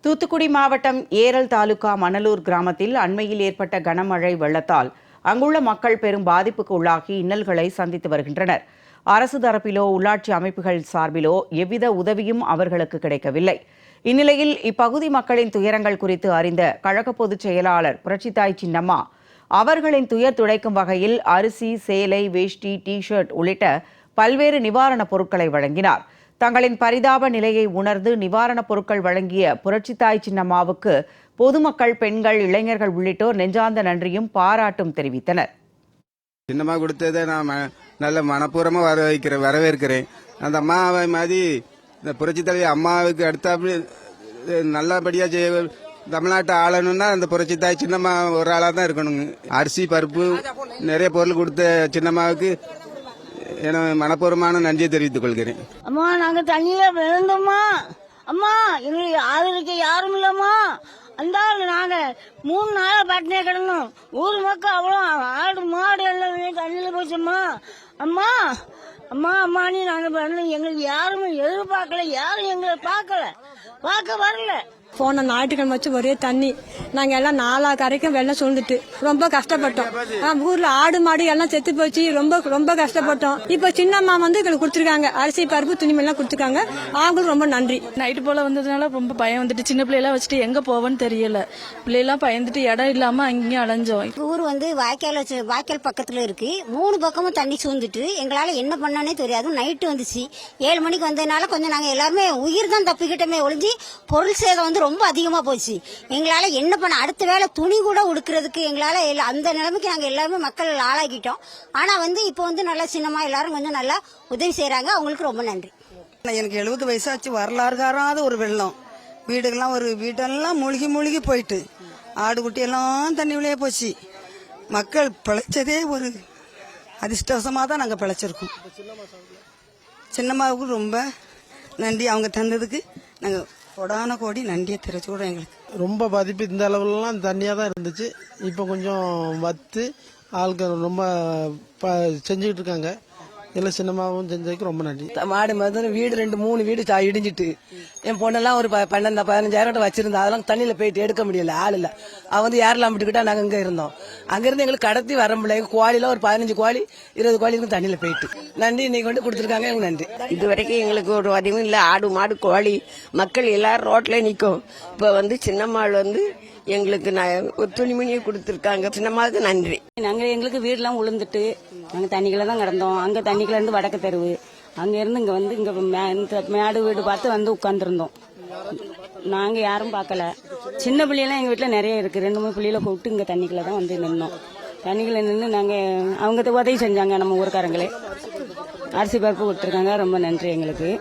தூத்துக்குடி மாவட்டம் ஏரல் தாலுகா மணலூர் கிராமத்தில் அண்மையில் ஏற்பட்ட கனமழை வெள்ளத்தால் அங்குள்ள மக்கள் பெரும் பாதிப்புக்கு உள்ளாகி இன்னல்களை சந்தித்து வருகின்றனர். அரசு தரப்பிலோ உள்ளாட்சி அமைப்புகள் சார்பிலோ எவ்வித உதவியும் அவர்களுக்கு கிடைக்கவில்லை. இந்நிலையில் இப்பகுதி மக்களின் துயரங்கள் குறித்து அறிந்த கழக பொதுச் செயலாளர் புரட்சித்தாய் சின்னம்மா அவர்களின் துயர் துடைக்கும் வகையில் அரிசி, சேலை, வேஷ்டி, டி ஷர்ட் உள்ளிட்ட பல்வேறு நிவாரணப் பொருட்களை வழங்கினார். தங்களின் பரிதாப நிலையை உணர்ந்து நிவாரணப் பொருட்கள் வழங்கிய புரட்சித்தாய் சின்னம்மாவுக்கு பொதுமக்கள், பெண்கள், இளைஞர்கள் உள்ளிட்டோர் நெஞ்சார்ந்த நன்றியும் பாராட்டும் தெரிவித்தனர். சின்னம்மா கொடுத்ததை நான் நல்ல மனப்பூர்வமா வரவேற்கிறேன். அந்த அம்மாவை மாதிரி இந்த புரட்சி தலைவி அம்மாவுக்கு அடுத்தாப்புல நல்லபடியா தமிழ்நாட்டை ஆளணும்னா அந்த புரட்சித்தாய் சின்னம்மா ஒரு ஆளா தான் இருக்கணுங்க. அரிசி, பருப்பு, நிறைய பொருள் கொடுத்த சின்னம்மாவுக்கு மனப்பூர்வமான நன்றியை தெரிவித்துக் கொள்கிறேன். அம்மா, நாங்க தண்ணியில விழுந்தோம்மா. அம்மா, எங்களுக்கு ஆதரிக்க யாரும் இல்லம்மா. அந்த நாங்க 3 நாளா பட்டினியா கிடந்தோம். ஊர் மக்கள் அவ்வளோ ஆடு மாடு எல்லாமே தண்ணியில போச்சோம்மா. அம்மா அம்மா அம்மா நீ நாங்க எங்களுக்கு யாருமே எதிர்பார்க்கல, யாரும் எங்களை பார்க்க வரல. போன ஞாயிற்றுக்கிழமை வச்சு ஒரே தண்ணி, நாங்க எல்லாம் 4 கரைக்கும் வெள்ளம் சூழ்ந்துட்டு ரொம்ப கஷ்டப்பட்டோம். ஊர்ல ஆடு மாடு எல்லாம் செத்து போச்சு, ரொம்ப கஷ்டப்பட்டோம். இப்ப சின்னம்மா எங்களுக்கு கொடுத்துருக்காங்க அரிசி, பருப்பு, துணிமணி எல்லாம் கொடுத்துருக்காங்க. அவங்களுக்கு ரொம்ப நன்றி. நைட்டு போல வந்ததுனால ரொம்ப பயம் வந்துட்டு, சின்ன பிள்ளையெல்லாம் வச்சுட்டு எங்க போவோன்னு தெரியல. பிள்ளையெல்லாம் பயந்துட்டு இடம் இல்லாம அங்கேயும் அலைஞ்சோம். ஊர் வாய்க்கால் பக்கத்துல இருக்கு. 3 பக்கமும் தண்ணி சூழ்ந்துட்டு எங்களால என்ன பண்ணானே தெரியாது. நைட்டு வந்துச்சு 7 மணிக்கு வந்ததுனால கொஞ்சம் நாங்க எல்லாருமே உயிர் தான் தப்பிக்கிட்டமே ஒழிஞ்சு பொருள் சேதம் ரொம்ப அதிகமா போச்சு. எங்களால என்ன பண்ண, அடுத்த வேளை துணி கூட உடுக்கிறதுக்கு எங்களால அந்த நிலைமைக்கு நாங்க எல்லாருமே மக்கள் ஆளாகிட்டோம். ஆனா இப்ப நல்லா சின்னமா எல்லாரும் கொஞ்சம் நல்லா உதவி செய்யறாங்க. அவங்களுக்கு ரொம்ப நன்றி. எனக்கு 70 வயசாச்சு. வரலாறு காராத ஒரு வெள்ளம், வீடெல்லாம் மூழ்கி போயிட்டு ஆடு குட்டி எல்லாம் தண்ணி உள்ளே போச்சு. மக்கள் பிழைச்சதே ஒரு அதிர்ஷ்டவசமா தான் நாங்க பிழைச்சிருக்கோம். சின்னம்மாவுக்கு ரொம்ப நன்றி. அவங்க தந்ததுக்கு நாங்க கொடான கோடி நன்றியை தெரிவிச்சுக்கூட. எங்களுக்கு ரொம்ப பாதிப்பு இந்த அளவுலாம் தண்ணியாக தான் இருந்துச்சு. இப்போ கொஞ்சம் வத்து ஆட்கள் ரொம்ப செஞ்சுக்கிட்டு இருக்காங்க. எல்லாம் சின்னமாவும் செஞ்சதுக்கு ரொம்ப நன்றி. மாடு மாதிரி வீடு 2-3 வீடு இடிஞ்சிட்டு என் பொண்ணெல்லாம் ஒரு 12,000-15,000 வச்சிருந்தா. அதெல்லாம் தண்ணியில போயிட்டு எடுக்க முடியல, ஆள் இல்ல. அவன் ஏறலாம் விட்டுக்கிட்டா நாங்க இங்க இருந்தோம். அங்கிருந்து எங்களுக்கு கடத்தி வர முடியல. கோழில ஒரு 15 கோழி 20 கோழி தண்ணியில போயிட்டு. நன்றி, இன்னைக்கு கொண்டு கொடுத்துருக்காங்க. எங்களுக்கு நன்றி. இதுவரைக்கும் எங்களுக்கு ஒரு உதவியும் இல்ல. ஆடு, மாடு, கோழி, மக்கள் எல்லாரும் ரோட்ல நிக்கும். இப்ப சின்னம்மாள் எங்களுக்கு ஒரு துணிமணியை கொடுத்துருக்காங்க. சின்னம்மாவுக்கு நன்றி. எங்களுக்கு வீடெல்லாம் உளுந்துட்டு நாங்க தண்ணிக்குள்ள தான் கிடந்தோம். அங்க தண்ணிக்குள்ள இருந்து வடக்கு தெருவு, அங்க இருந்து இங்க மேடு வீடு பார்த்து உட்கார்ந்துருந்தோம். நாங்க யாரும் பார்க்கல. சின்ன பிள்ளையெல்லாம் எங்க வீட்டுல நிறைய இருக்கு. 2-3 பிள்ளைகளை கூப்பிட்டு இங்க தண்ணிக்குள்ள தான் நின்னோம். தண்ணிக்குள்ள நின்று நாங்க அவங்க உதவி செஞ்சாங்க. நம்ம ஊருக்காரங்களே அரிசி, பருப்பு கொடுத்துருக்காங்க. ரொம்ப நன்றி எங்களுக்கு.